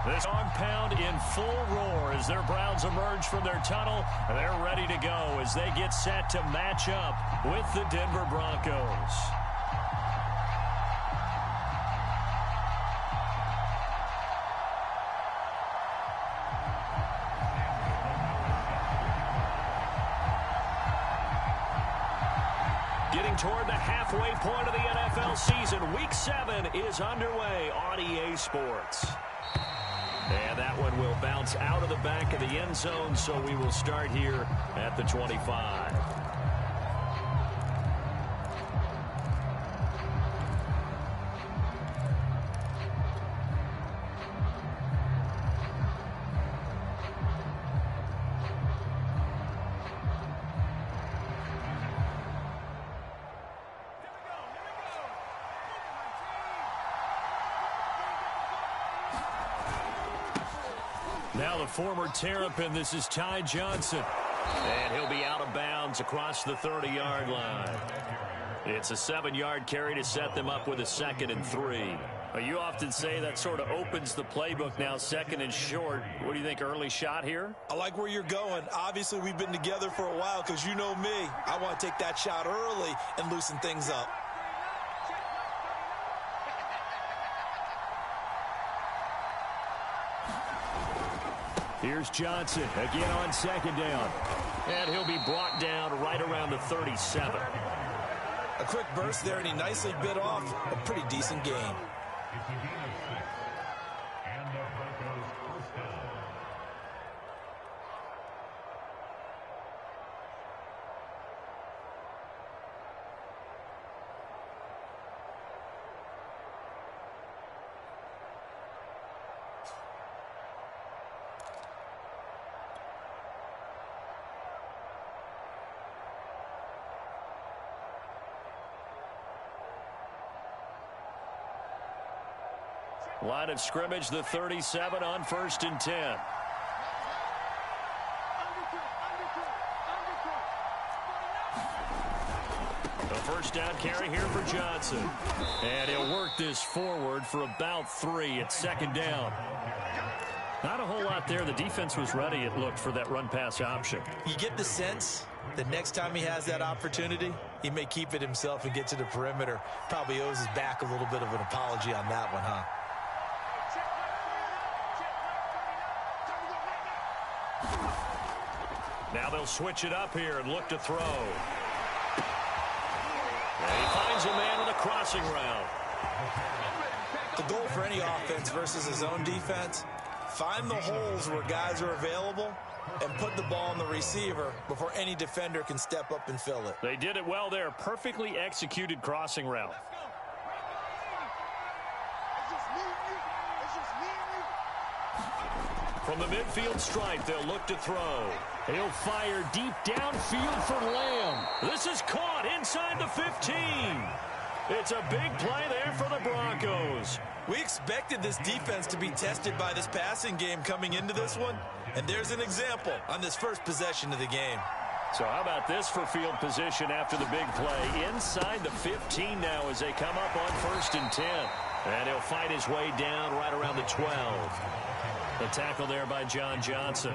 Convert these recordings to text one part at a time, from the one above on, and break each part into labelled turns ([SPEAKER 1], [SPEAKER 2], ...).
[SPEAKER 1] This dog pound in full roar as their Browns emerge from their tunnel. They're ready to go as they get set to match up with the Denver Broncos. Getting toward the halfway point of the NFL season, Week 7 is underway on EA Sports. And that one will bounce out of the back of the end zone, so we will start here at the 25. Now the former Terrapin, this is Ty Johnson. And he'll be out of bounds across the 30-yard line. It's a 7-yard carry to set them up with a 2nd and 3. You often say that sort of opens the playbook now, 2nd and short. What do you think, early shot here?
[SPEAKER 2] I like where you're going. Obviously, we've been together for a while because you know me. I want to take that shot early and loosen things up.
[SPEAKER 1] Here's Johnson again on 2nd down. And he'll be brought down right around the 37.
[SPEAKER 2] A quick burst there, and he nicely bit off a pretty decent game.
[SPEAKER 1] Line of scrimmage, the 37 on 1st and 10. A first down carry here for Johnson. And he'll work this forward for about 3 at 2nd down. Not a whole lot there. The defense was ready, it looked, for that run-pass option.
[SPEAKER 2] You get the sense that next time he has that opportunity, he may keep it himself and get to the perimeter. Probably owes his back a little bit of an apology on that one, huh?
[SPEAKER 1] Now they'll switch it up here and look to throw. And he finds a man on the crossing route.
[SPEAKER 2] The goal for any offense versus his own defense, find the holes where guys are available and put the ball on the receiver before any defender can step up and fill it.
[SPEAKER 1] They did it well there. Perfectly executed crossing route. From the midfield stripe, they'll look to throw. He'll fire deep downfield for Lamb. This is caught inside the 15. It's a big play there for the Broncos.
[SPEAKER 2] We expected this defense to be tested by this passing game coming into this one, and there's an example on this first possession of the game.
[SPEAKER 1] So how about this for field position after the big play? Inside the 15 now as they come up on 1st and 10. And he'll fight his way down right around the 12. The tackle there by John Johnson.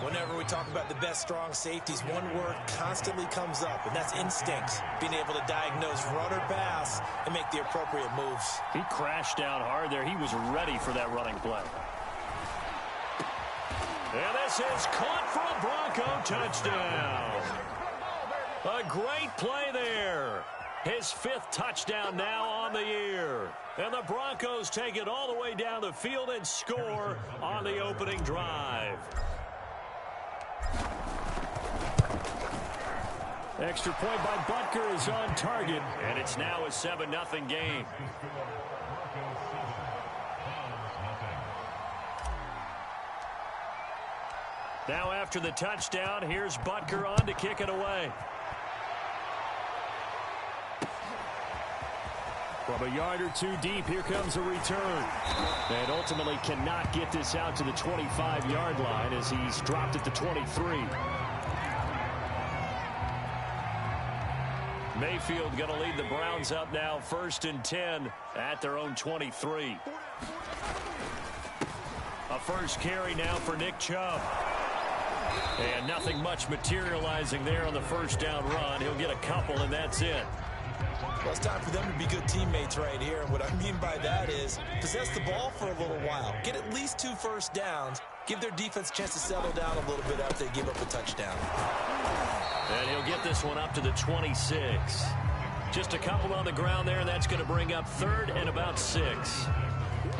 [SPEAKER 2] Whenever we talk about the best strong safeties, one word constantly comes up, and that's instincts. Being able to diagnose run or pass and make the appropriate moves.
[SPEAKER 1] He crashed down hard there. He was ready for that running play. And this is caught for a Bronco touchdown. A great play there. His 5th touchdown now on the year. And the Broncos take it all the way down the field and score on the opening drive. Extra point by Butker is on target, and it's now a 7-0 game. Now after the touchdown, here's Butker on to kick it away. From a yard or two deep, here comes a return. And ultimately cannot get this out to the 25-yard line as he's dropped at the 23. Mayfield going to lead the Browns up now 1st and 10 at their own 23. A first carry now for Nick Chubb. And nothing much materializing there on the first down run. He'll get a couple, and that's it.
[SPEAKER 2] Well, it's time for them to be good teammates right here. And what I mean by that is possess the ball for a little while. Get at least 2 first downs. Give their defense a chance to settle down a little bit after they give up a touchdown.
[SPEAKER 1] And he'll get this one up to the 26. Just a couple on the ground there, and that's going to bring up 3rd and about 6.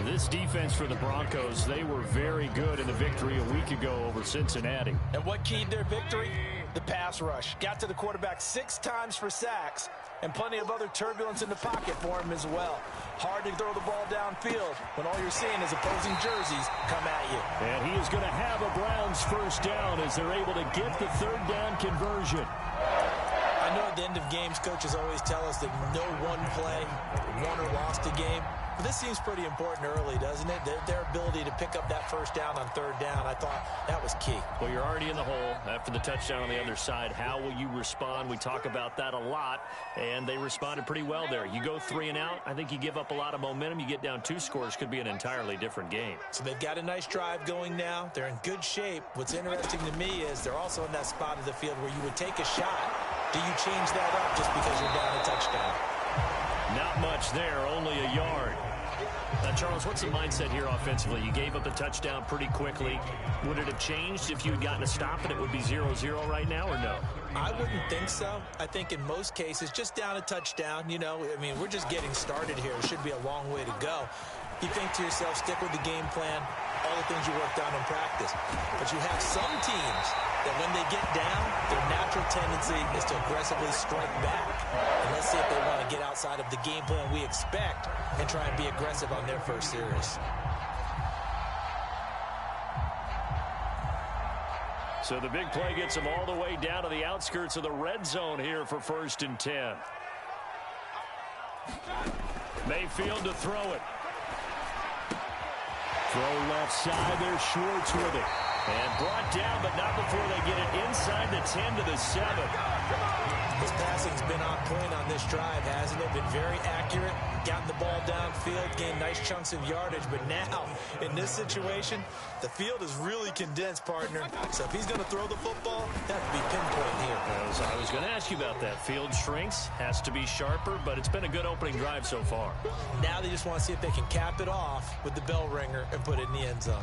[SPEAKER 3] This defense for the Broncos, they were very good in the victory a week ago over Cincinnati.
[SPEAKER 4] And what keyed their victory? The pass rush. Got to the quarterback 6 times for sacks, and plenty of other turbulence in the pocket for him as well. Hard to throw the ball downfield when all you're seeing is opposing jerseys come at you.
[SPEAKER 3] And he is going to have a Browns first down as they're able to get the 3rd down conversion.
[SPEAKER 2] I know at the end of games, coaches always tell us that no one play won or lost a game. But this seems pretty important early, doesn't it? Their ability to pick up that first down on 3rd down, I thought that was key.
[SPEAKER 1] Well, you're already in the hole after the touchdown on the other side. How will you respond? We talk about that a lot, and they responded pretty well there. You go 3 and out, I think you give up a lot of momentum. You get down 2 scores, could be an entirely different game.
[SPEAKER 2] So they've got a nice drive going now. They're in good shape. What's interesting to me is they're also in that spot of the field where you would take a shot. Do you change that up just because you're down a touchdown?
[SPEAKER 1] Not much there, only a yard. Now, Charles, what's the mindset here offensively? You gave up the touchdown pretty quickly. Would it have changed if you had gotten a stop and it would be 0-0 right now, or no?
[SPEAKER 2] I wouldn't think so. I think in most cases, just down a touchdown, you know, I mean, we're just getting started here. It should be a long way to go. You think to yourself, stick with the game plan, all the things you worked on in practice. But you have some teams that when they get down, their natural tendency is to aggressively strike back. And let's see if they want to get outside of the game plan we expect and try and be aggressive on their first series.
[SPEAKER 1] So the big play gets them all the way down to the outskirts of the red zone here for 1st and 10. Mayfield to throw it. Throw left side there, Schwartz with it. And brought down, but not before they get it inside the 10 to the 7.
[SPEAKER 2] This passing's been on point on this drive, hasn't it? Been very accurate, gotten the ball downfield, gained nice chunks of yardage. But now, in this situation, the field is really condensed, partner. So if he's going to throw the football, that would be pinpoint here.
[SPEAKER 1] I was going to ask you about that. Field shrinks, has to be sharper, but it's been a good opening drive so far.
[SPEAKER 2] Now they just want to see if they can cap it off with the bell ringer and put it in the end zone.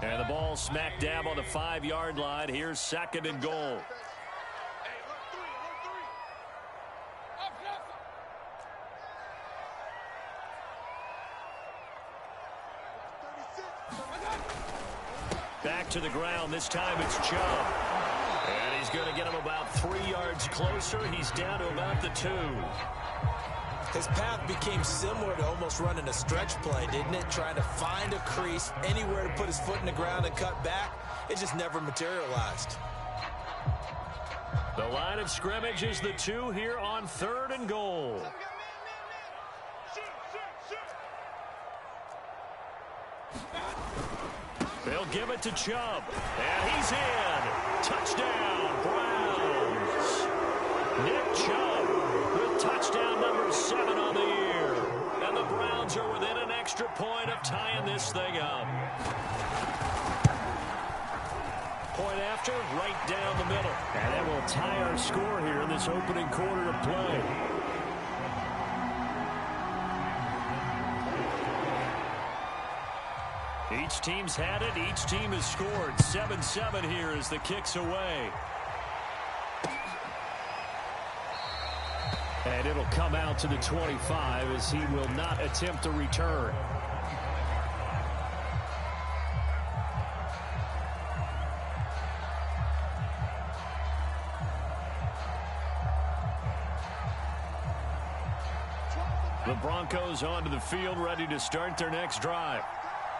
[SPEAKER 1] And the ball smack dab on the 5-yard line. Here's 2nd and goal. Back to the ground. This time it's Chubb. And he's going to get him about 3 yards closer. He's down to about the 2.
[SPEAKER 2] His path became similar to almost running a stretch play, didn't it? Trying to find a crease, anywhere to put his foot in the ground and cut back. It just never materialized.
[SPEAKER 1] The line of scrimmage is the 2 here on 3rd and goal. They'll give it to Chubb. And he's in. Touchdown, Browns. Nick Chubb with touchdown number 7 on the year. And the Browns are within an extra point of tying this thing up. Point after, right down the middle.
[SPEAKER 3] And that will tie our score here in this opening quarter of play.
[SPEAKER 1] Each team's had it. Each team has scored. 7-7 here as the kick's away.
[SPEAKER 3] And it'll come out to the 25 as he will not attempt a return.
[SPEAKER 1] The Broncos onto the field, ready to start their next drive.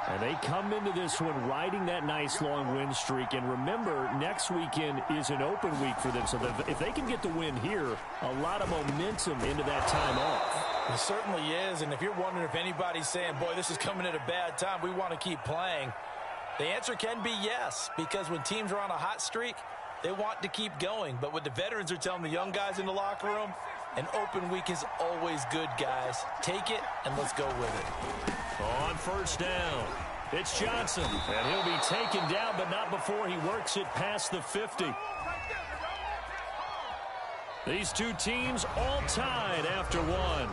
[SPEAKER 3] And they come into this one riding that nice long win streak. And remember, next weekend is an open week for them. So if they can get the win here, a lot of momentum into that time off.
[SPEAKER 4] It certainly is. And if you're wondering if anybody's saying, boy, this is coming at a bad time, we want to keep playing, the answer can be yes. Because when teams are on a hot streak, they want to keep going. But what the veterans are telling the young guys in the locker room, An open week is always good, guys. Take it, and let's go with it.
[SPEAKER 3] On first down, it's Johnson. And he'll be taken down, but not before he works it past the 50. These two teams all tied after one.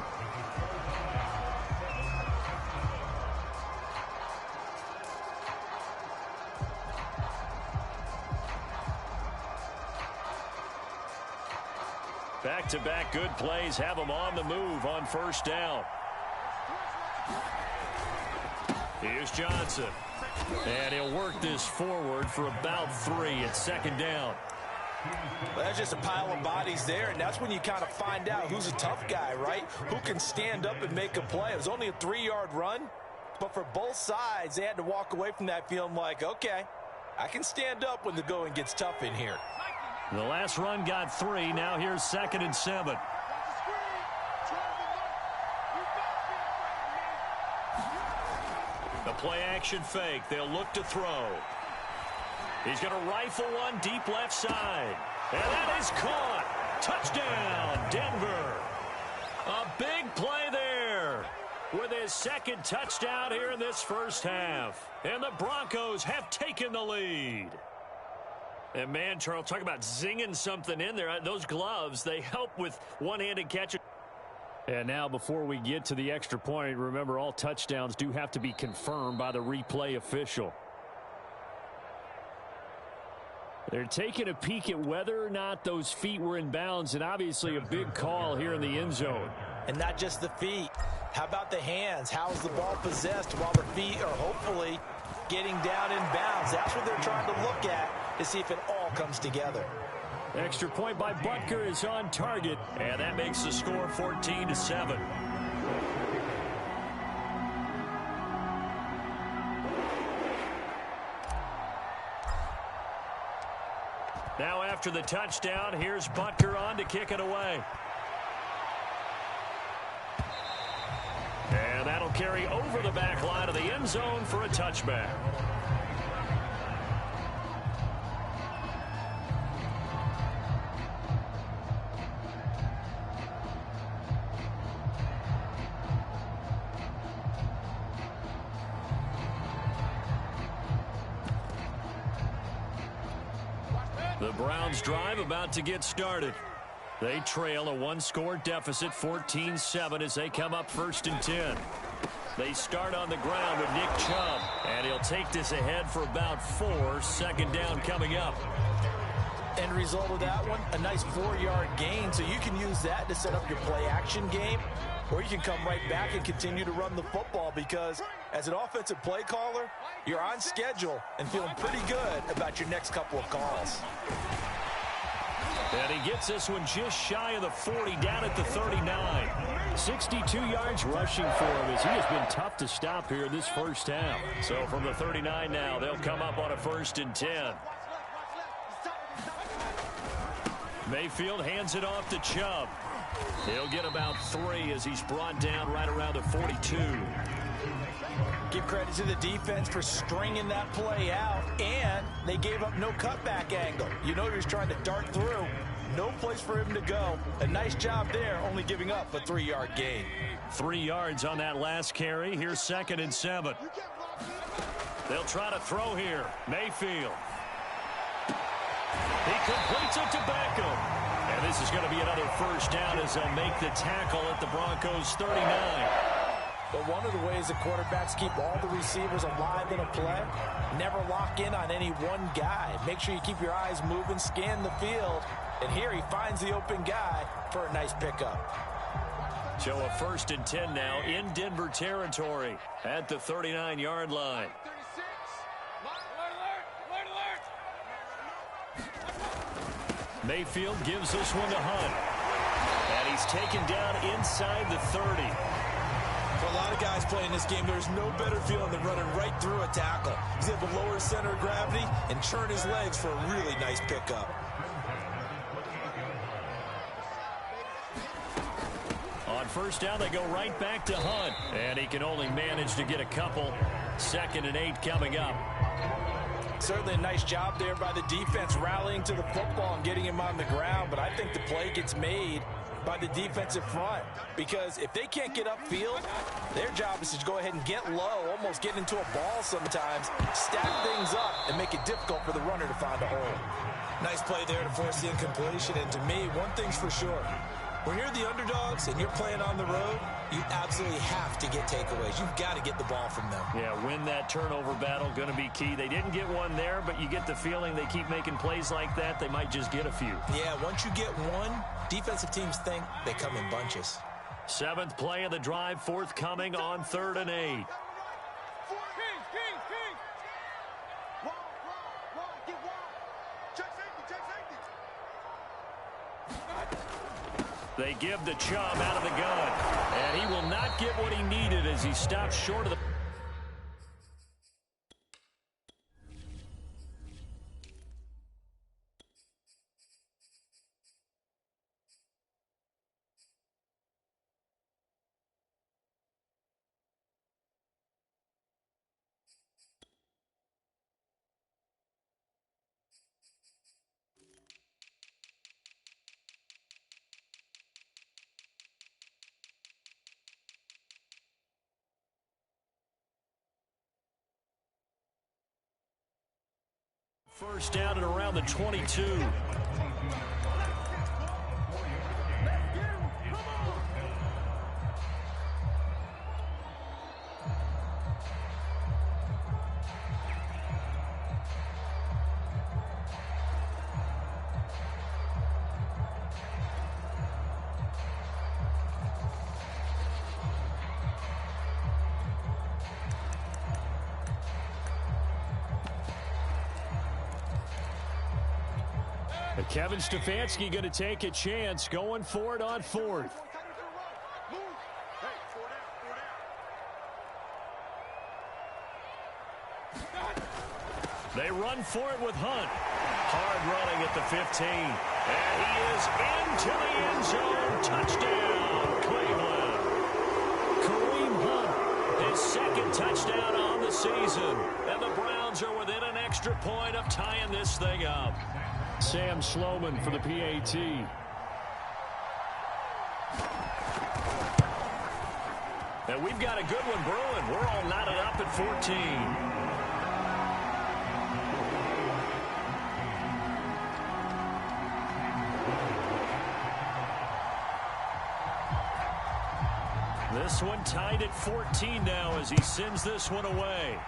[SPEAKER 3] Back-to-back good plays have them on the move on first down. Here's Johnson. And he'll work this forward for about 3 at second down.
[SPEAKER 4] Well, that's just a pile of bodies there, and that's when you kind of find out who's a tough guy, right? Who can stand up and make a play. It was only a 3-yard run, but for both sides, they had to walk away from that feeling like, okay, I can stand up when the going gets tough in here.
[SPEAKER 3] The last run got 3. Now here's 2nd and 7. The play action fake. They'll look to throw. He's going to rifle one deep left side. And that is caught. Touchdown, Denver. A big play there with his 2nd touchdown here in this first half. And the Broncos have taken the lead. And man, Charles, talk about zinging something in there. Those gloves, they help with one-handed catches. And now before we get to the extra point, remember all touchdowns do have to be confirmed by the replay official. They're taking a peek at whether or not those feet were in bounds, and obviously a big call here in the end zone.
[SPEAKER 4] And not just the feet. How about the hands? How is the ball possessed while the feet are hopefully getting down in bounds? That's what they're trying to look at to see if it all comes together.
[SPEAKER 3] Extra point by Butker is on target, and that makes the score 14-7. Now after the touchdown, here's Butker on to kick it away. And that'll carry over the back line of the end zone for a touchback. The Browns drive about to get started. They trail a 1-score deficit, 14-7, as they come up 1st and 10. They start on the ground with Nick Chubb, and he'll take this ahead for about 4. 2nd down coming up.
[SPEAKER 4] End result of that one, a nice 4-yard gain, so you can use that to set up your play-action game, or you can come right back and continue to run the football, because as an offensive play caller, you're on schedule and feeling pretty good about your next couple of calls.
[SPEAKER 3] And he gets this one just shy of the 40, down at the 39. 62 yards rushing for him, as he has been tough to stop here in this first half. So from the 39 now, they'll come up on a 1st and 10. Mayfield hands it off to Chubb. He'll get about 3 as he's brought down right around the 42.
[SPEAKER 4] Give credit to the defense for stringing that play out, and they gave up no cutback angle. You know he was trying to dart through. No place for him to go. A nice job there, only giving up a 3-yard gain.
[SPEAKER 3] 3 yards on that last carry. Here's 2nd and 7. They'll try to throw here. Mayfield. He completes it to Beckham. And this is going to be another 1st down as they'll make the tackle at the Broncos 39.
[SPEAKER 4] But one of the ways the quarterbacks keep all the receivers alive in a play, never lock in on any one guy. Make sure you keep your eyes moving, scan the field, and here he finds the open guy for a nice pickup.
[SPEAKER 3] So a 1st and 10 now in Denver territory at the 39-yard line. Mayfield gives this one to Hunt. And he's taken down inside the 30.
[SPEAKER 2] For a lot of guys playing this game, there's no better feeling than running right through a tackle. He's able to lower his center of gravity and churn his legs for a really nice pickup.
[SPEAKER 3] On 1st down, they go right back to Hunt. And he can only manage to get a couple. 2nd and 8 coming up.
[SPEAKER 4] Certainly a nice job there by the defense rallying to the football and getting him on the ground, but I think the play gets made by the defensive front, because if they can't get upfield, their job is to go ahead and get low, almost get into a ball sometimes, stack things up, and make it difficult for the runner to find a hole.
[SPEAKER 2] Nice play there to force the incompletion, and to me, one thing's for sure. When you're the underdogs and you're playing on the road, you absolutely have to get takeaways. You've got to get the ball from them.
[SPEAKER 3] Yeah, win that turnover battle, going to be key. They didn't get one there, but you get the feeling they keep making plays like that, they might just get a few.
[SPEAKER 2] Yeah, once you get one, defensive teams think they come in bunches.
[SPEAKER 3] 7th play of the drive, forthcoming on 3rd and 8. They give the Chubb out of the gun, and he will not get what he needed as he stops short of the... First down and around the 22. Kevin Stefanski going to take a chance, going for it on 4th. They run for it with Hunt. Hard running at the 15. And he is into the end zone. Touchdown, Cleveland. Kareem Hunt, his 2nd touchdown on the season. And the Browns are within an extra point of tying this thing up. Sam Sloman for the PAT. And we've got a good one brewing. We're all knotted up at 14. This one tied at 14 now as he sends this one away.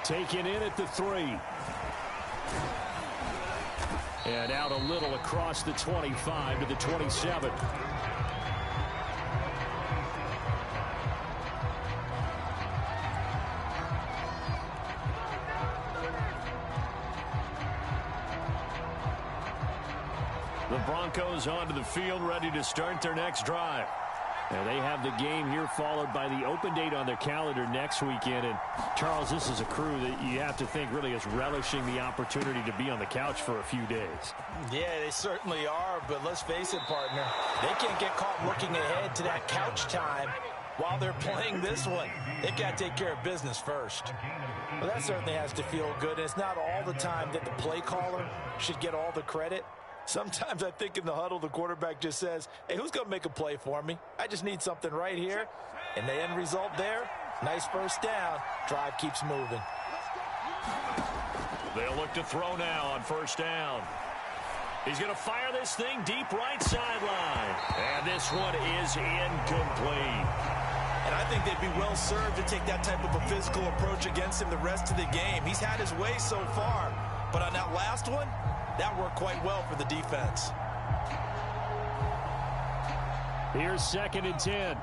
[SPEAKER 3] Taken in at the 3. And out a little across the 25 to the 27. The Broncos onto the field, ready to start their next drive. And they have the game here followed by the open date on their calendar next weekend. And, Charles, this is a crew that you have to think really is relishing the opportunity to be on the couch for a few days.
[SPEAKER 4] Yeah, they certainly are, but let's face it, partner. They can't get caught looking ahead to that couch time while they're playing this one. They've got to take care of business first. Well, that certainly has to feel good. And it's not all the time that the play caller should get all the credit. Sometimes I think in the huddle, the quarterback just says, hey, who's going to make a play for me? I just need something right here. And the end result there, nice first down. Drive keeps moving.
[SPEAKER 3] They'll look to throw now on first down. He's going to fire this thing deep right sideline. And this one is incomplete.
[SPEAKER 2] And I think they'd be well served to take that type of a physical approach against him the rest of the game. He's had his way so far. But on that last one, that worked quite well for the defense.
[SPEAKER 3] Here's 2nd and 10.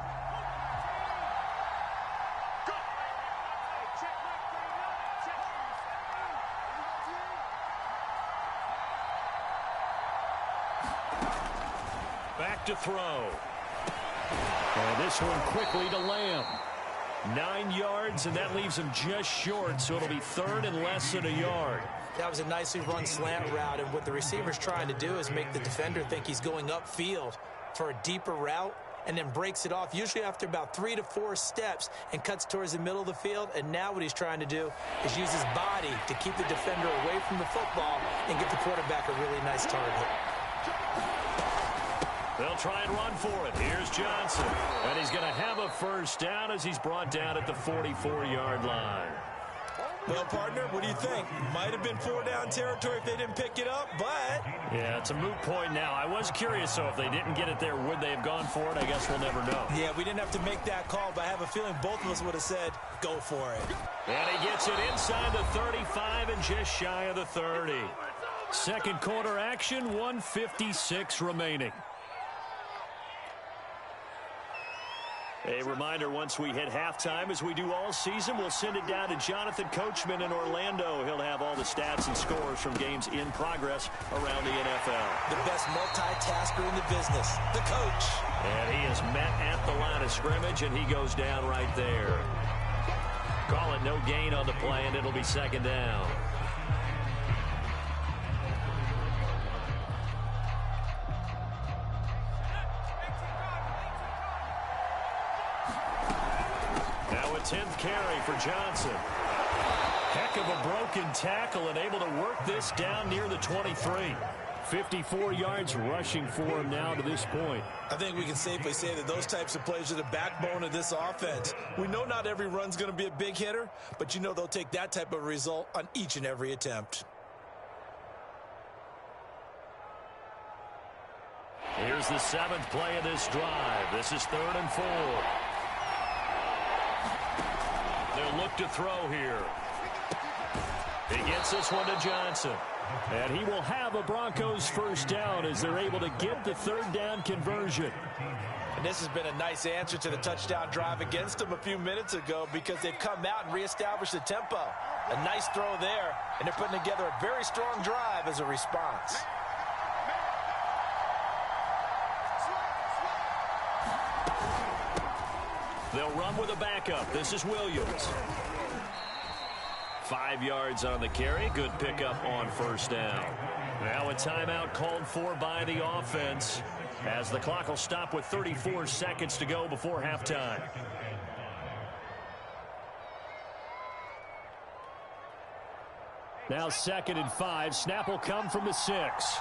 [SPEAKER 3] Back to throw. And this one quickly to Lamb. 9 yards, and that leaves him just short, so it'll be 3rd and less than a yard.
[SPEAKER 5] That was a nicely run slant route, and what the receiver's trying to do is make the defender think he's going upfield for a deeper route and then breaks it off, usually after about 3 to 4 steps, and cuts towards the middle of the field. And now what he's trying to do is use his body to keep the defender away from the football and give the quarterback a really nice target.
[SPEAKER 3] They'll try and run for it. Here's Johnson. And he's going to have a first down as he's brought down at the 44-yard line.
[SPEAKER 2] Well, partner, what do you think? Might have been 4-down territory if they didn't pick it up, but...
[SPEAKER 3] Yeah, it's a moot point now. I was curious, so if they didn't get it there, would they have gone for it? I guess we'll never know.
[SPEAKER 2] Yeah, we didn't have to make that call, but I have a feeling both of us would have said, go for it.
[SPEAKER 3] And he gets it inside the 35 and just shy of the 30. Second quarter action, 1:56 remaining. A reminder, once we hit halftime, as we do all season, we'll send it down to Jonathan Coachman in Orlando. He'll have all the stats and scores from games in progress around the NFL.
[SPEAKER 2] The best multitasker in the business, the coach.
[SPEAKER 3] And he is met at the line of scrimmage, and he goes down right there. Call it no gain on the play, and it'll be second down. Now a 10th carry for Johnson. Heck of a broken tackle and able to work this down near the 23. 54 yards rushing for him now to this point.
[SPEAKER 2] I think we can safely say that those types of plays are the backbone of this offense. We know not every run's going to be a big hitter, but you know they'll take that type of result on each and every attempt.
[SPEAKER 3] Here's the 7th play of this drive. This is 3rd and 4. They'll look to throw here. He gets this one to Johnson. And he will have a Broncos first down as they're able to get the 3rd down conversion.
[SPEAKER 4] And this has been a nice answer to the touchdown drive against them a few minutes ago because they've come out and reestablished the tempo. A nice throw there, and they're putting together a very strong drive as a response.
[SPEAKER 3] They'll run with a backup. This is Williams. 5 yards on the carry. Good pickup on first down. Now a timeout called for by the offense as the clock will stop with 34 seconds to go before halftime. Now 2nd and 5. Snap will come from the 6.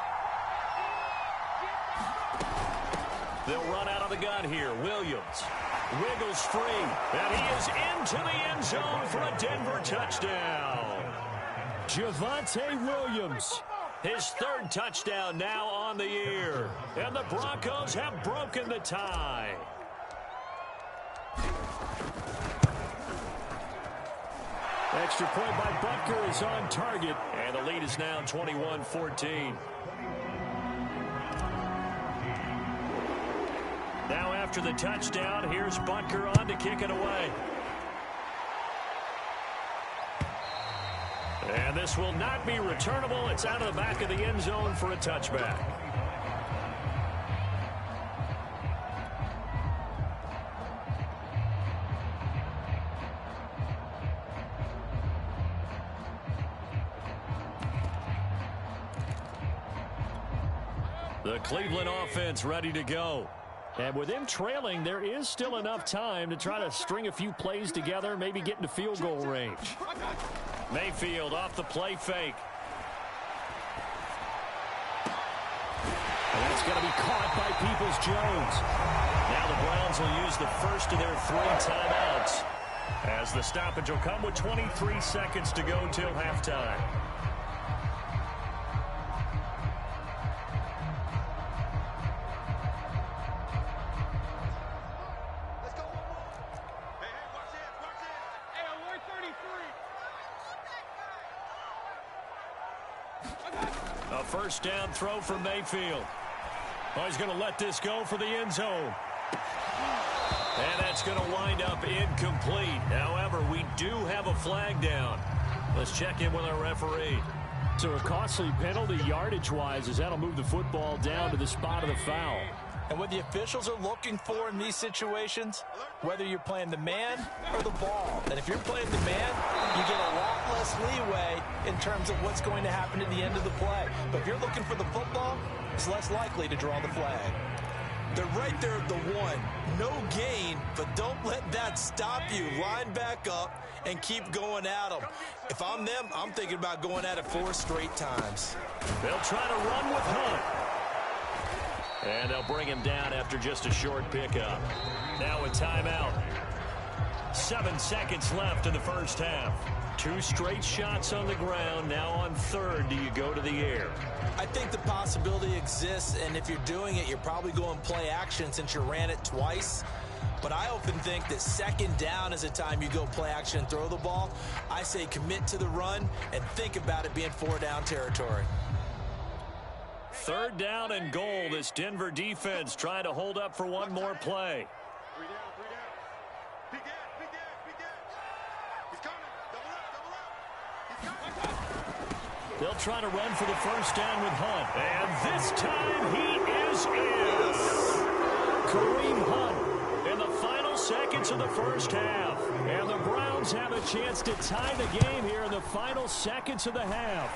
[SPEAKER 3] They'll run out of the gun here. Williams wiggles free, and he is into the end zone for a Denver touchdown. Javonte Williams, his 3rd touchdown now on the year, and the Broncos have broken the tie. Extra point by Butker is on target, and the lead is now 21-14. Now after the touchdown, here's Butker on to kick it away. And this will not be returnable. It's out of the back of the end zone for a touchback. The Cleveland offense ready to go. And with them trailing, there is still enough time to try to string a few plays together, maybe get into field goal range. Mayfield off the play fake. And that's going to be caught by Peoples-Jones. Now the Browns will use the first of their 3 timeouts as the stoppage will come with 23 seconds to go till halftime. A first down throw for Mayfield. Oh, he's going to let this go for the end zone. And that's going to wind up incomplete. However, we do have a flag down. Let's check in with our referee. So a costly penalty yardage-wise as that'll move the football down to the spot of the foul.
[SPEAKER 4] And what the officials are looking for in these situations, whether you're playing the man or the ball. And if you're playing the man, you get a lot less leeway in terms of what's going to happen at the end of the play. But if you're looking for the football, it's less likely to draw the flag.
[SPEAKER 2] They're right there at the 1. No gain, but don't let that stop you. Line back up and keep going at them. If I'm them, I'm thinking about going at it 4 straight times.
[SPEAKER 3] They'll try to run with Hunt.
[SPEAKER 1] And they'll bring him down after just a short pickup. Now a timeout. 7 seconds left in the first half. 2 straight shots on the ground. Now on third, do you go to the air?
[SPEAKER 4] I think the possibility exists, and if you're doing it, you're probably going play action since you ran it twice. But I often think that second down is a time you go play action and throw the ball. I say commit to the run and think about it being 4-down territory.
[SPEAKER 1] Third down and goal. This Denver defense trying to hold up for one more play. They'll try to run for the first down with Hunt. And this time he is in. Kareem Hunt in the final seconds of the first half. And the Browns have a chance to tie the game here in the final seconds of the half.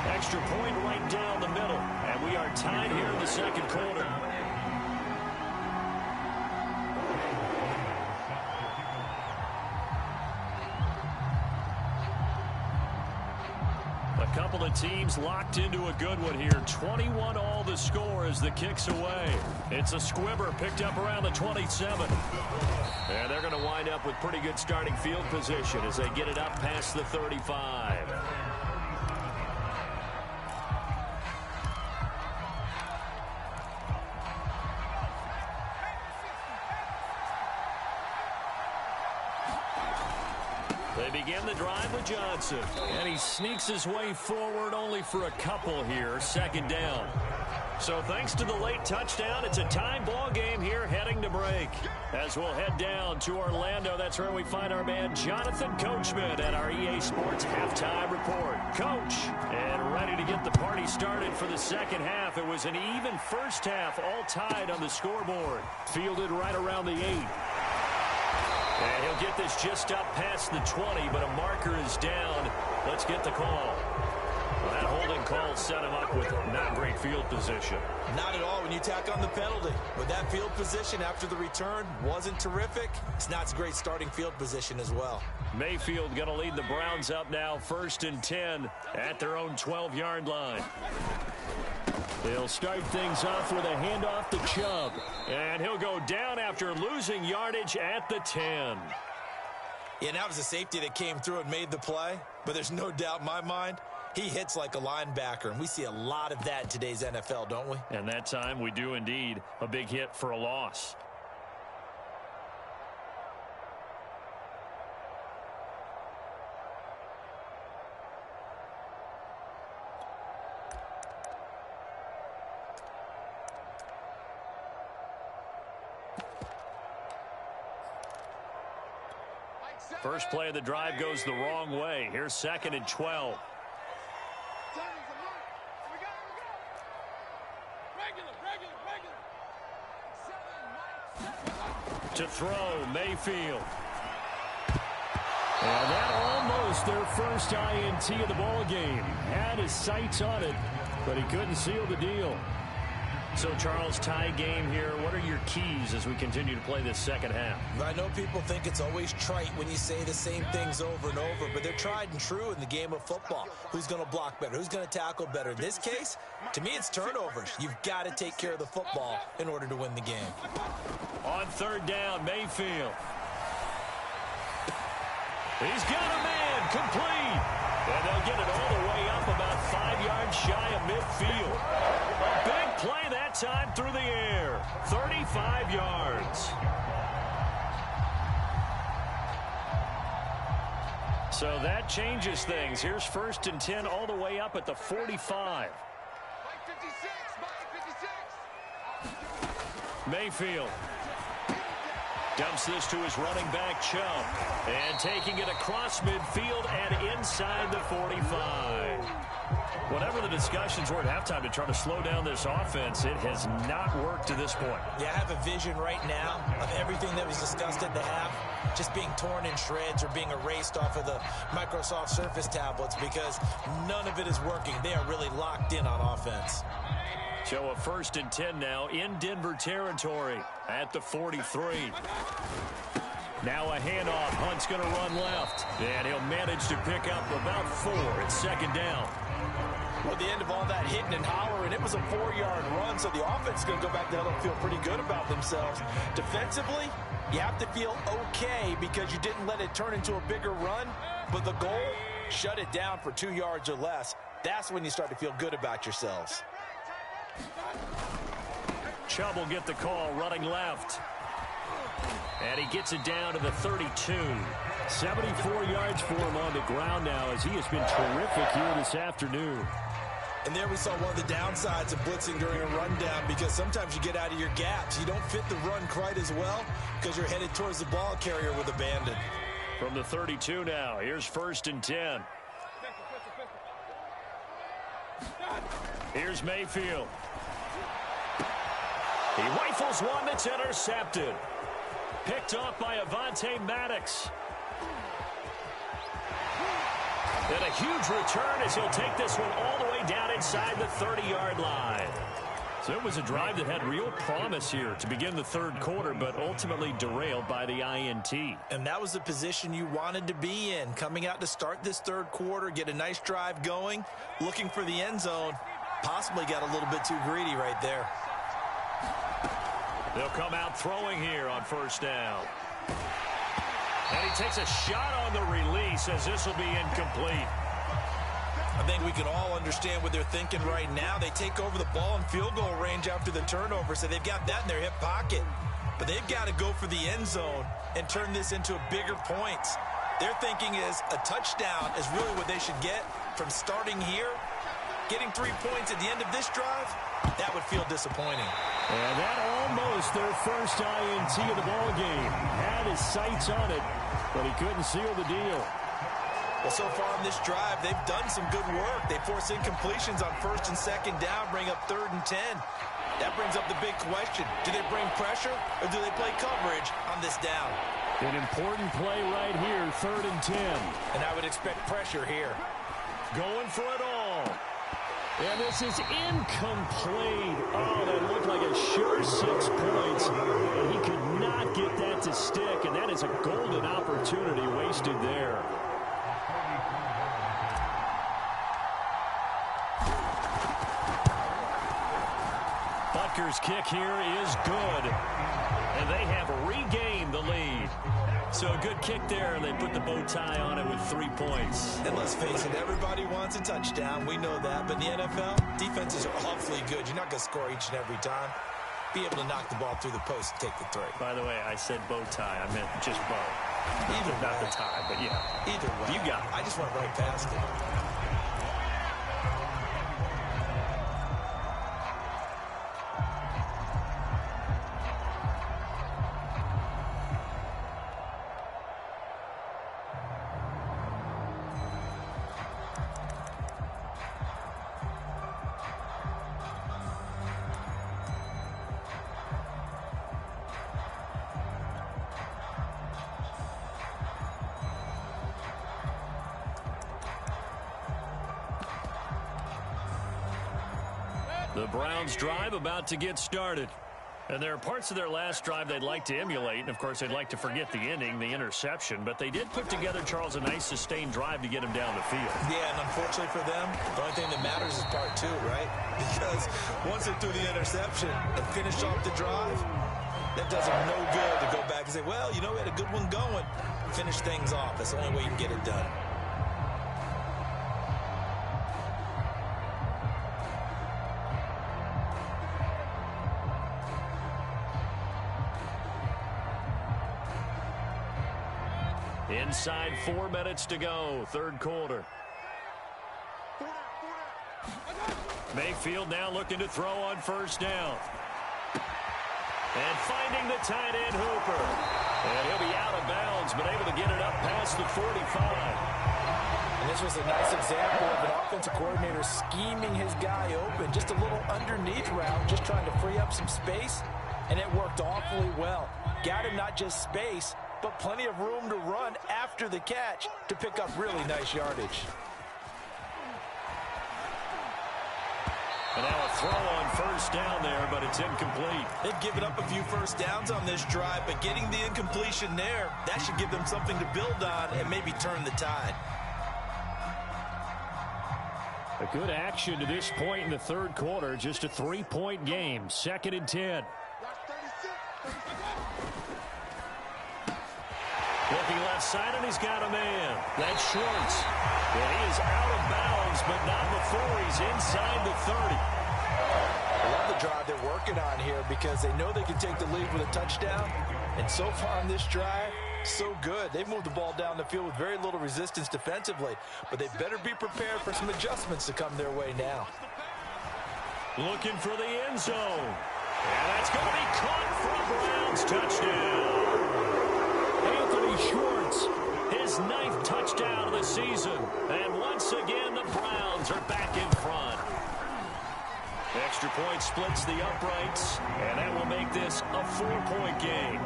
[SPEAKER 1] Extra point right down the middle. And we are tied here in the second quarter. A couple of teams locked into a good one here. 21 all the score as the kick's away. It's a squibber picked up around the 27. And they're going to wind up with pretty good starting field position as they get it up past the 35. They begin the drive with Johnson. And he sneaks his way forward only for a couple here. Second down. So thanks to the late touchdown, it's a tie ball game here heading to break. As we'll head down to Orlando, that's where we find our man Jonathan Coachman at our EA Sports Halftime Report. Coach, and ready to get the party started for the second half. It was an even first half, all tied on the scoreboard. Fielded right around the 8. And he'll get this just up past the 20, but a marker is down. Let's get the call. Well, that holding call set him up with not great field position.
[SPEAKER 4] Not at all when you tack on the penalty. But that field position after the return wasn't terrific. It's not a great starting field position as well.
[SPEAKER 1] Mayfield going to lead the Browns up now, 1st and 10 at their own 12-yard line. They'll start things off with a handoff to Chubb. And he'll go down after losing yardage at the 10.
[SPEAKER 4] Yeah, that was a safety that came through and made the play. But there's no doubt in my mind, he hits like a linebacker. And we see a lot of that in today's NFL, don't we?
[SPEAKER 1] And that time we do indeed. A big hit for a loss. First play of the drive goes the wrong way. Here's 2nd and 12. To throw, Mayfield. And that almost their first INT of the ball game. Had his sights on it, but he couldn't seal the deal. So, Charles, tie game here. What are your keys as we continue to play this second half?
[SPEAKER 4] I know people think it's always trite when you say the same things over and over, but they're tried and true in the game of football. Who's going to block better? Who's going to tackle better? In this case, to me, it's turnovers. You've got to take care of the football in order to win the game.
[SPEAKER 1] On 3rd down, Mayfield. He's got a man, complete. And they'll get it all the way up about 5 yards shy of midfield. A big play that time through the air. 35 yards. So that changes things. Here's 1st and 10 all the way up at the 45. Mayfield dumps this to his running back, Chubb. And taking it across midfield and inside the 45. Whatever the discussions were at halftime to try to slow down this offense, it has not worked to this point.
[SPEAKER 4] Yeah, I have a vision right now of everything that was discussed at the half just being torn in shreds or being erased off of the Microsoft Surface tablets because none of it is working. They are really locked in on offense.
[SPEAKER 1] So a 1st and 10 now in Denver territory at the 43. Now a handoff. Hunt's going to run left. And he'll manage to pick up about 4 at 2nd down.
[SPEAKER 4] Well, at the end of all that hitting and hollering, it was a 4-yard run, so the offense is going to go back to huddle and feel pretty good about themselves. Defensively, you have to feel okay because you didn't let it turn into a bigger run, but the goal, shut it down for 2 yards or less. That's when you start to feel good about yourselves.
[SPEAKER 3] Chubb will get the call running left. And he gets it down to the 32. 74 yards for him on the ground now as he has been terrific here this afternoon.
[SPEAKER 2] And there we saw one of the downsides of blitzing during a rundown because sometimes you get out of your gaps. You don't fit the run quite as well because you're headed towards the ball carrier with abandon.
[SPEAKER 3] From the 32 now, here's 1st and 10. Here's Mayfield. He rifles one that's intercepted. Picked off by Avonte Maddox. And a huge return as he'll take this one all the way down inside the 30-yard line. So it was a drive that had real promise here to begin the 3rd quarter, but ultimately derailed by the INT.
[SPEAKER 2] And that was the position you wanted to be in, coming out to start this 3rd quarter, get a nice drive going, looking for the end zone. Possibly got a little bit too greedy right there.
[SPEAKER 3] They'll come out throwing here on 1st down. And he takes a shot on the release as this will be incomplete.
[SPEAKER 2] I think we can all understand what they're thinking right now. They take over the ball in field goal range after the turnover, so they've got that in their hip pocket. But they've got to go for the end zone and turn this into bigger points. Their thinking is a touchdown is really what they should get from starting here. Getting 3 points at the end of this drive, that would feel disappointing.
[SPEAKER 3] And that almost their first INT of the ball game. Had his sights on it, but he couldn't seal the deal.
[SPEAKER 2] Well, so far on this drive, they've done some good work. They force incompletions on 1st and 2nd down, bring up 3rd and 10. That brings up the big question. Do they bring pressure or do they play coverage on this down?
[SPEAKER 3] An important play right here, 3rd and 10.
[SPEAKER 4] And I would expect pressure here.
[SPEAKER 3] Going for it all. And this is incomplete. Oh, that looked like a sure 6 points. And he could not get that to stick, and that is a golden opportunity wasted there. Butker's kick here is good. And they have regained the lead. So a good kick there, and they put the bow tie on it with 3 points.
[SPEAKER 2] And let's face it, everybody wants a touchdown. We know that. But in the NFL, defenses are awfully good. You're not going to score each and every time. Be able to knock the ball through the post and take the 3.
[SPEAKER 3] By the way, I said bow tie. I meant just bow.
[SPEAKER 2] Either
[SPEAKER 3] Not
[SPEAKER 2] way.
[SPEAKER 3] the tie, but yeah.
[SPEAKER 2] Either way.
[SPEAKER 3] You got it.
[SPEAKER 2] I just went right past it.
[SPEAKER 3] The Browns' drive about to get started. And there are parts of their last drive they'd like to emulate. And, of course, they'd like to forget the ending, the interception. But they did put together, Charles, a nice sustained drive to get him down the field.
[SPEAKER 2] Yeah, and unfortunately for them, the only thing that matters is part 2, right? Because once they threw the interception and finished off the drive, that does them no good to go back and say, well, you know, we had a good one going. Finish things off. That's the only way you can get it done.
[SPEAKER 3] Inside 4 minutes to go, 3rd quarter. Mayfield now looking to throw on 1st down. And finding the tight end Hooper. And he'll be out of bounds, but able to get it up past the 45.
[SPEAKER 4] And this was a nice example of an offensive coordinator scheming his guy open. Just a little underneath route, just trying to free up some space. And it worked awfully well. Got him not just space, but plenty of room to run after the catch to pick up really nice yardage.
[SPEAKER 3] And now a throw on 1st down there, but it's incomplete.
[SPEAKER 2] They've given up a few 1st downs on this drive, but getting the incompletion there, that should give them something to build on and maybe turn the tide.
[SPEAKER 3] A good action to this point in the third quarter. Just a 3-point game. 2nd and 10. Looking left side, and he's got a man. That's Schwartz. And he is out of bounds, but not before he's inside the 30.
[SPEAKER 4] I love the drive they're working on here because they know they can take the lead with a touchdown. And so far on this drive, so good. They've moved the ball down the field with very little resistance defensively, but they better be prepared for some adjustments to come their way now.
[SPEAKER 3] Looking for the end zone. And that's going to be caught for a Browns touchdown. Anthony Schwartz, his 9th touchdown of the season. And once again, the Browns are back in front. Extra point splits the uprights, and that will make this a 4-point game.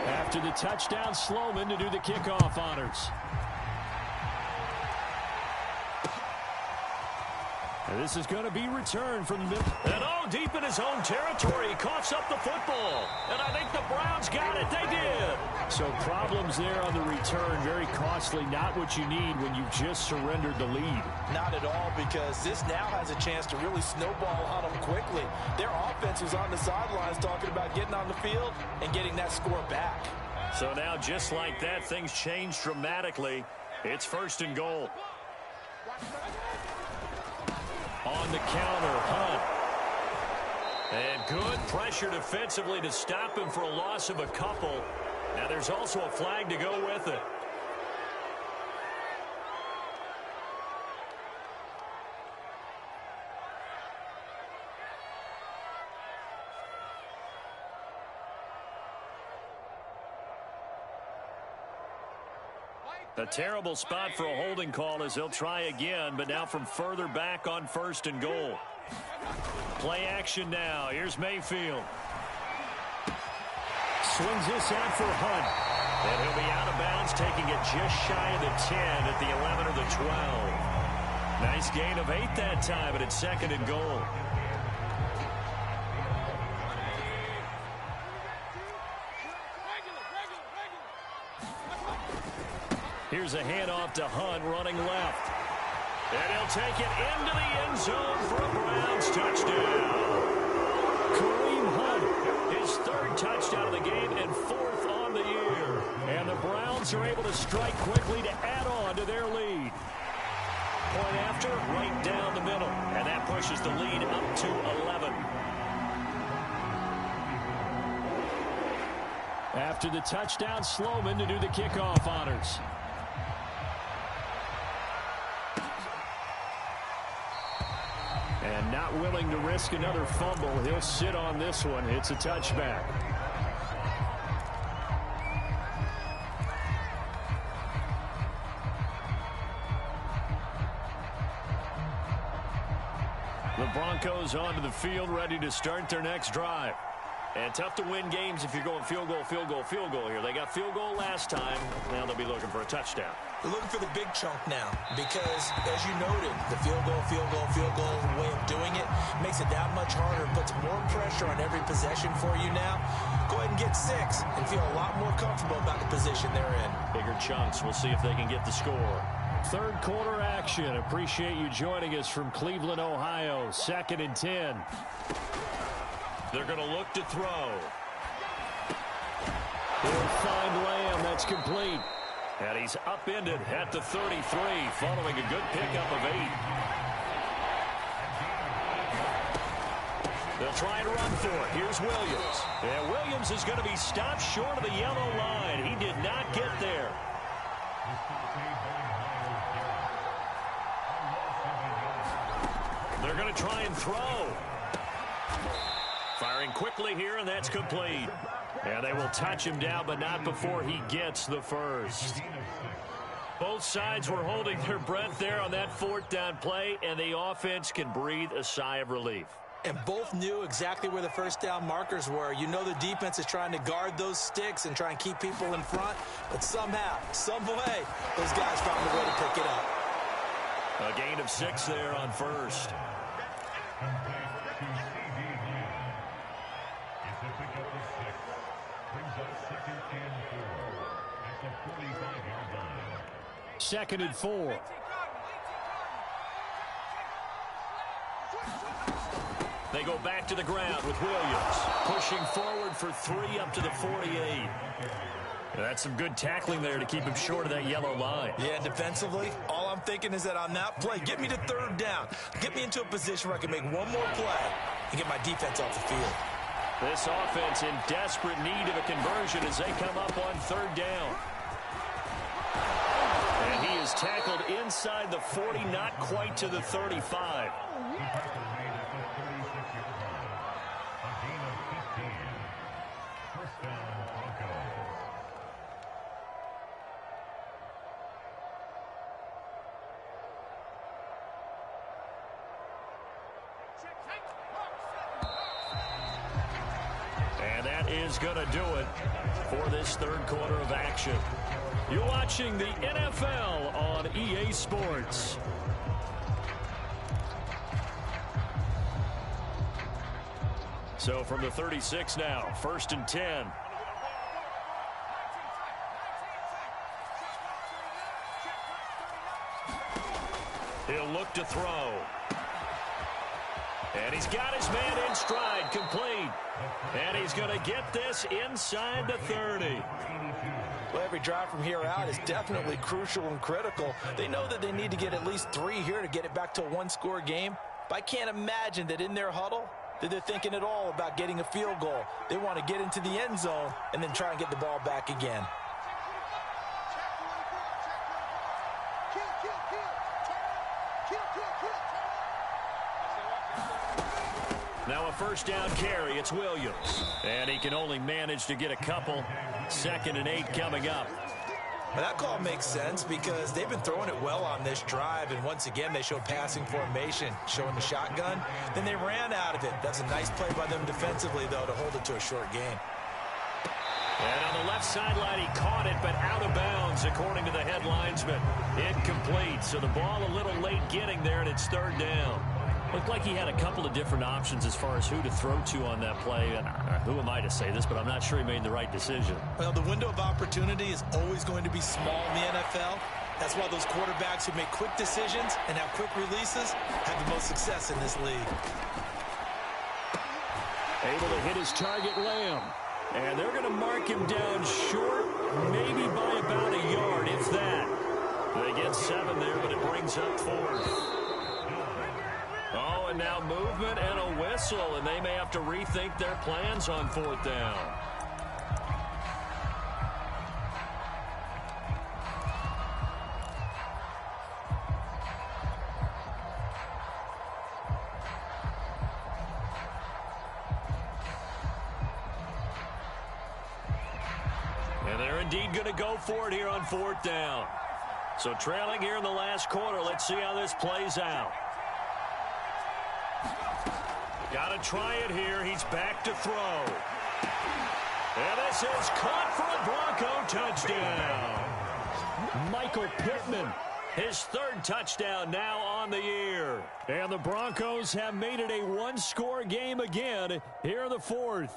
[SPEAKER 3] After the touchdown, Sloman to do the kickoff honors. And this is going to be returned from the middle. And deep in his own territory, he coughs up the football. And I think the Browns got it. They did. So problems there on the return. Very costly. Not what you need when you just surrendered the lead.
[SPEAKER 4] Not at all, because this now has a chance to really snowball on them quickly. Their offense was on the sidelines talking about getting on the field and getting that score back.
[SPEAKER 3] So now, just like that, things change dramatically. It's 1st and goal. On the counter, Hunt. And good pressure defensively to stop him for a loss of a couple. Now there's also a flag to go with it. A terrible spot for a holding call as they'll try again, but now from further back on 1st and goal. Play action now. Here's Mayfield. Swings this out for Hunt. And he'll be out of bounds, taking it just shy of the 10 at the 11 or the 12. Nice gain of 8 that time, but it's 2nd and goal. Here's a handoff to Hunt running left. And he'll take it into the end zone for a Browns touchdown. Kareem Hunt, his 3rd touchdown of the game and 4th on the year. And the Browns are able to strike quickly to add on to their lead. Point after, right down the middle. And that pushes the lead up to 11. After the touchdown, Sloman to do the kickoff honors. And not willing to risk another fumble. He'll sit on this one. It's a touchback. The Broncos onto the field, ready to start their next drive. And tough to win games if you're going field goal, field goal, field goal here. They got field goal last time. Now they'll be looking for a touchdown.
[SPEAKER 4] They're looking for the big chunk now because, as you noted, the field goal way of doing it makes it that much harder, puts more pressure on every possession for you now. Go ahead and get 6 and feel a lot more comfortable about the position they're in.
[SPEAKER 3] Bigger chunks. We'll see if they can get the score. Third quarter action. Appreciate you joining us from Cleveland, Ohio. 2nd and 10. They're going to look to throw. He'll find Lamb. That's complete. And he's upended at the 33 following a good pickup of 8. They'll try and run for it. Here's Williams. And Williams is going to be stopped short of the yellow line. He did not get there. They're going to try and throw. Firing quickly here, and that's complete. And they will touch him down, but not before he gets the first. Both sides were holding their breath there on that 4th down play, and the offense can breathe a sigh of relief.
[SPEAKER 5] And both knew exactly where the first down markers were. You know the defense is trying to guard those sticks and try and keep people in front, but somehow, some way, those guys found a way to pick it up.
[SPEAKER 3] A gain of 6 there on first.
[SPEAKER 6] Brings up 2nd and 4 at the 45-yard line.
[SPEAKER 3] 2nd and 4. They go back to the ground with Williams. Pushing forward for 3 up to the 48. That's some good tackling there to keep him short of that yellow line.
[SPEAKER 2] Yeah, defensively, all I'm thinking is that on that play, get me to 3rd down. Get me into a position where I can make one more play and get my defense off the field.
[SPEAKER 3] This offense in desperate need of a conversion as they come up on 3rd down. And he is tackled inside the 40, not quite to the 35. And that is going to do it for this 3rd quarter of action. You're watching the NFL on EA Sports. So from the 36 now, 1st and 10. He'll look to throw. And he's got his man in stride, complete. And he's going to get this inside the 30.
[SPEAKER 4] Well, every drive from here out is definitely crucial and critical. They know that they need to get at least 3 here to get it back to a 1-score game. But I can't imagine that in their huddle that they're thinking at all about getting a field goal. They want to get into the end zone and then try and get the ball back again.
[SPEAKER 3] Now a 1st down carry. It's Williams. And he can only manage to get a couple. 2nd and 8 coming up.
[SPEAKER 2] Now that call makes sense because they've been throwing it well on this drive, and once again they showed passing formation, showing the shotgun. Then they ran out of it. That's a nice play by them defensively, though, to hold it to a short gain.
[SPEAKER 3] And on the left sideline, he caught it, but out of bounds, according to the head linesman. Incomplete, so the ball a little late getting there, and it's 3rd down. Looked like he had a couple of different options as far as who to throw to on that play. Who am I to say this, but I'm not sure he made the right decision.
[SPEAKER 2] Well, the window of opportunity is always going to be small in the NFL. That's why those quarterbacks who make quick decisions and have quick releases have the most success in this league.
[SPEAKER 3] Able to hit his target, Lamb. And they're going to mark him down short, maybe by about a yard, if that. They get 7 there, but it brings up 4th. Oh, and now movement and a whistle, and they may have to rethink their plans on 4th down. And they're indeed going to go for it here on 4th down. So trailing here in the last quarter, let's see how this plays out. Got to try it here. He's back to throw. And this is caught for a Bronco touchdown. Michael Pittman, his 3rd touchdown now on the year. And the Broncos have made it a 1-score game again here in the 4th.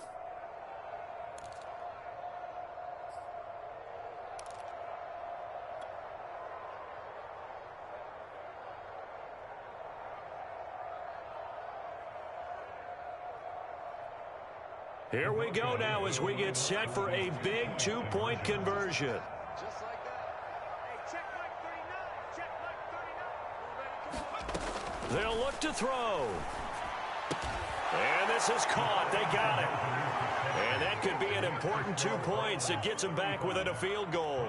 [SPEAKER 3] Here we go now as we get set for a big 2-point conversion.
[SPEAKER 6] Just like that. Hey, check Mike 39. Check Mike 39.
[SPEAKER 3] They'll look to throw. And this is caught. They got it. And that could be an important 2 points. It gets them back within a field goal.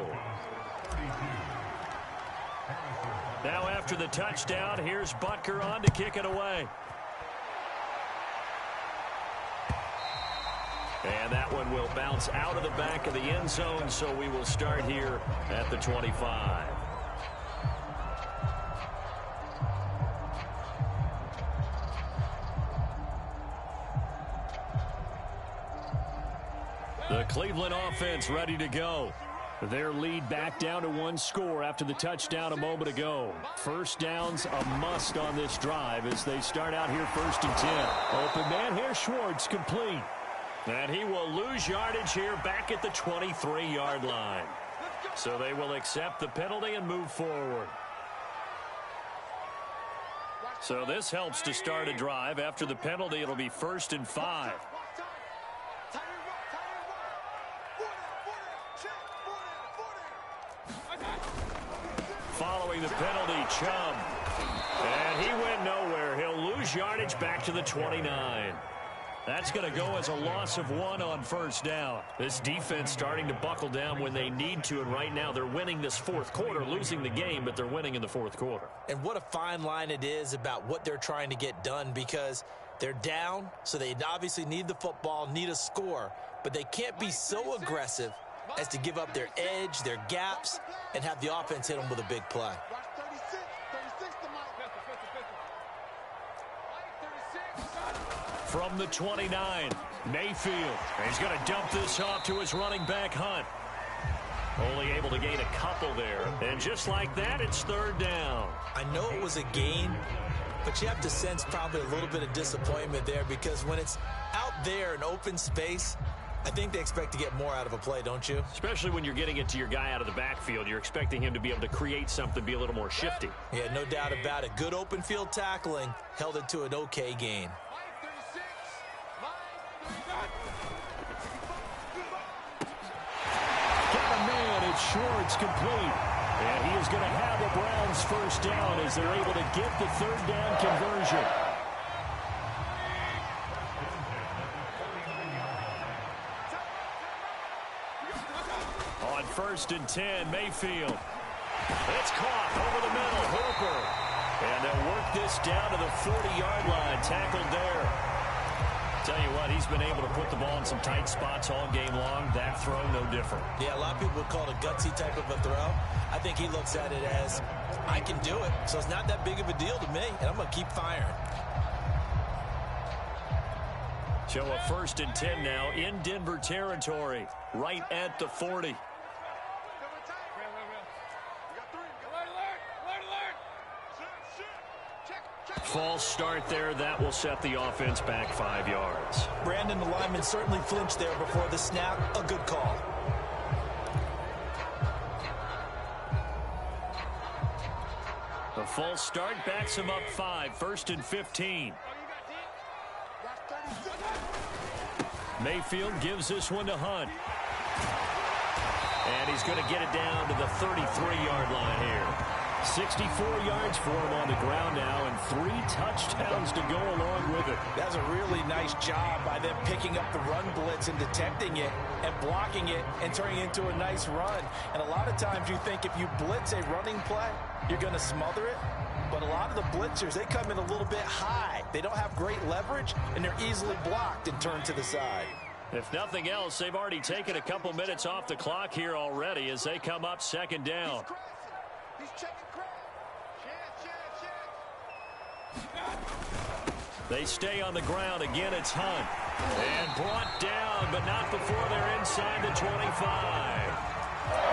[SPEAKER 3] Now after the touchdown, here's Butker on to kick it away. And that one will bounce out of the back of the end zone, so we will start here at the 25. The Cleveland offense ready to go. Their lead back down to 1 score after the touchdown a moment ago. 1st down's a must on this drive as they start out here 1st and 10. Open man here, Schwartz, complete. And he will lose yardage here back at the 23-yard line.
[SPEAKER 1] So they will accept the penalty and move forward. So this helps to start a drive. After the penalty, it'll be 1st and 5. Following the penalty, Chubb. And he went nowhere. He'll lose yardage back to the 29. That's going to go as a loss of 1 on 1st down. This defense starting to buckle down when they need to, and right now they're winning this 4th quarter, losing the game, but they're winning in the 4th quarter.
[SPEAKER 5] And what a fine line it is about what they're trying to get done, because they're down, so they obviously need the football, need a score, but they can't be so aggressive as to give up their edge, their gaps, and have the offense hit them with a big play.
[SPEAKER 1] From the 29, Mayfield. He's going to dump this off to his running back, Hunt. Only able to gain a couple there. And just like that, it's 3rd down.
[SPEAKER 5] I know it was a gain, but you have to sense probably a little bit of disappointment there, because when it's out there in open space, I think they expect to get more out of a play, don't you?
[SPEAKER 1] Especially when you're getting it to your guy out of the backfield. You're expecting him to be able to create something, be a little more shifty.
[SPEAKER 5] Yeah, no doubt about it. Good open field tackling held it to an okay gain.
[SPEAKER 3] Short, it's complete. And he is going to have the Browns 1st down as they're able to get the 3rd down conversion. On 1st and 10, Mayfield. It's caught over the middle, Hooper. And they'll work this down to the 40-yard line, tackled there. Tell you what, he's been able to put the ball in some tight spots all game long. That throw, no different.
[SPEAKER 5] Yeah, a lot of people would call it a gutsy type of a throw. I think he looks at it as, I can do it, so it's not that big of a deal to me, and I'm going to keep firing.
[SPEAKER 1] So a 1st and 10 now in Denver territory, right at the 40. False start there. That will set the offense back 5 yards.
[SPEAKER 5] Brandon, the lineman certainly flinched there before the snap. A good call.
[SPEAKER 1] The false start backs him up 5. 1st and 15. Mayfield gives this one to Hunt. And he's going to get it down to the 33-yard line here. 64 yards for him on the ground now, and 3 touchdowns to go along with it.
[SPEAKER 4] That's a really nice job by them picking up the run blitz and detecting it and blocking it and turning it into a nice run. And a lot of times you think if you blitz a running play, you're going to smother it. But a lot of the blitzers, they come in a little bit high. They don't have great leverage, and they're easily blocked and turned to the side.
[SPEAKER 1] If nothing else, they've already taken a couple minutes off the clock here already as they come up 2nd down. They stay on the ground. Again, it's Hunt. And brought down, but not before they're inside the 25.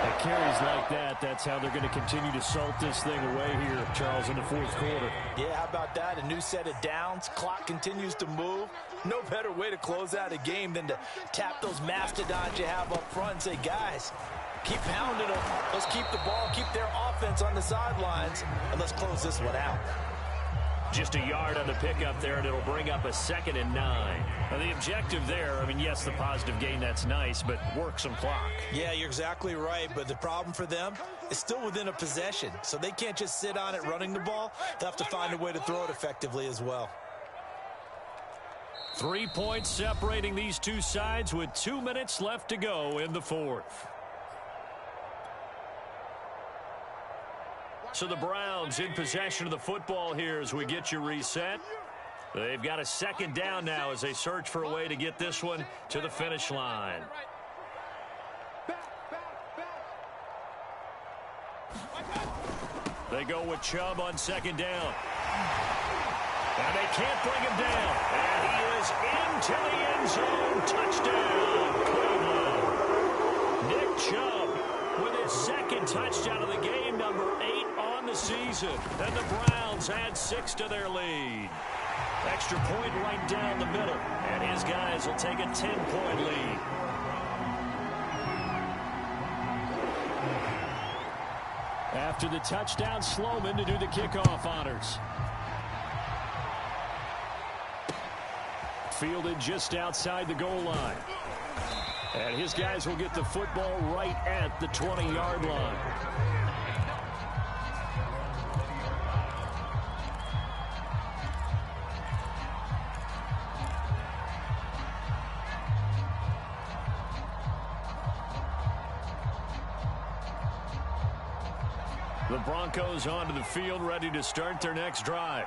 [SPEAKER 3] It carries like that. That's how they're going to continue to salt this thing away here, Charles, in the 4th quarter.
[SPEAKER 4] Yeah, how about that? A new set of downs. Clock continues to move. No better way to close out a game than to tap those mastodons you have up front and say, guys, keep pounding them. Let's keep the ball, keep their offense on the sidelines, and let's close this one out.
[SPEAKER 1] Just a yard on the pickup there, and it'll bring up a 2nd and 9. Now, the objective there, I mean, yes, the positive gain, that's nice, but work some clock.
[SPEAKER 5] Yeah, you're exactly right, but the problem for them is still within a possession, so they can't just sit on it running the ball. They'll have to find a way to throw it effectively as well.
[SPEAKER 1] 3 points separating these two sides with 2 minutes left to go in the 4th. So the Browns in possession of the football here as we get you reset. They've got a 2nd down now as they search for a way to get this one to the finish line. They go with Chubb on 2nd down. And they can't bring him down. And he is into the end zone. Touchdown, Cleveland. Nick Chubb with his 2nd touchdown of the game, number 8 on the season. And the Browns add 6 to their lead. Extra point right down the middle. And his guys will take a 10-point lead.
[SPEAKER 3] After the touchdown, Sloman to do the kickoff honors. Fielded just outside the goal line. And his guys will get the football right at the 20-yard line. The Broncos onto the field, ready to start their next drive.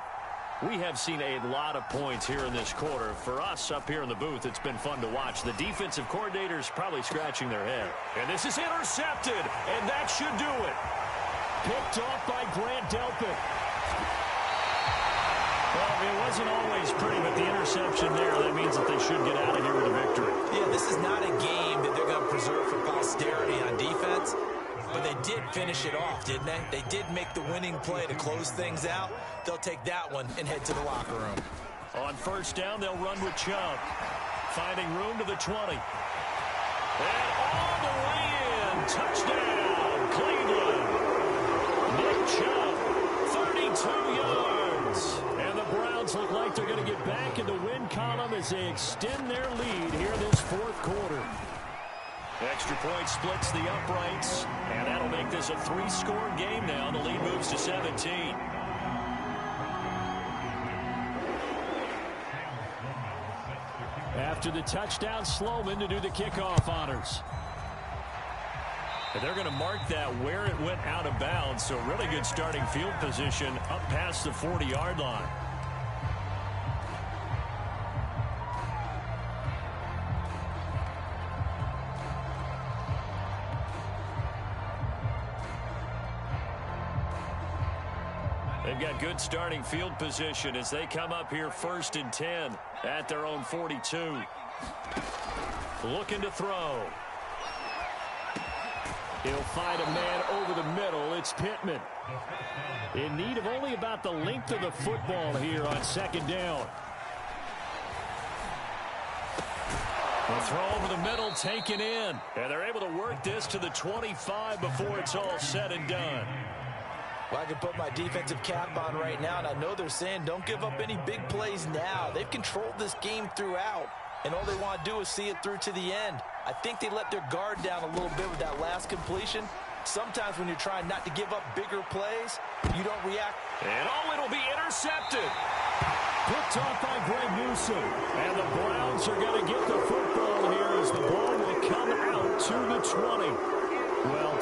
[SPEAKER 3] We have seen a lot of points here in this quarter. For us up here in the booth, it's been fun to watch. The defensive coordinator's probably scratching their head. And this is intercepted, and that should do it. Picked off by Grant Delpit. Well, it wasn't always pretty, but the interception there, that means that they should get out of here with a victory.
[SPEAKER 5] Yeah, this is not a game that they're going to preserve for posterity on defense. But they did finish it off, didn't they? They did make the winning play to close things out. They'll take that one and head to the locker room.
[SPEAKER 3] On first down, they'll run with Chubb. Finding room to the 20. And all the way in. Touchdown, Cleveland. Nick Chubb, 32 yards. And the Browns look like they're going to get back in the win column as they extend their lead here this fourth quarter. Extra point splits the uprights, and that'll make this a 3-score game now. The lead moves to 17. After the touchdown, Sloman to do the kickoff honors. And they're going to mark that where it went out of bounds, so really good starting field position up past the 40-yard line. They've got good starting field position as they come up here 1st and 10 at their own 42. Looking to throw. He'll find a man over the middle. It's Pittman. In need of only about the length of the football here on 2nd down. The throw over the middle taken in. And they're able to work this to the 25 before it's all said and done.
[SPEAKER 4] Well, I can put my defensive cap on right now, and I know they're saying don't give up any big plays now. They've controlled this game throughout, and all they want to do is see it through to the end. I think they let their guard down a little bit with that last completion. Sometimes when you're trying not to give up bigger plays, you don't react.
[SPEAKER 3] And it'll be intercepted. Picked off by Greg Newsom. And the Browns are going to get the football here as the ball will come out to the 20. Well,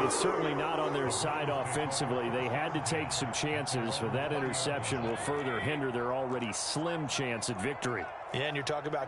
[SPEAKER 3] it's certainly not on their side offensively. They had to take some chances, but that interception will further hinder their already slim chance at victory.
[SPEAKER 4] Yeah, and you're talking about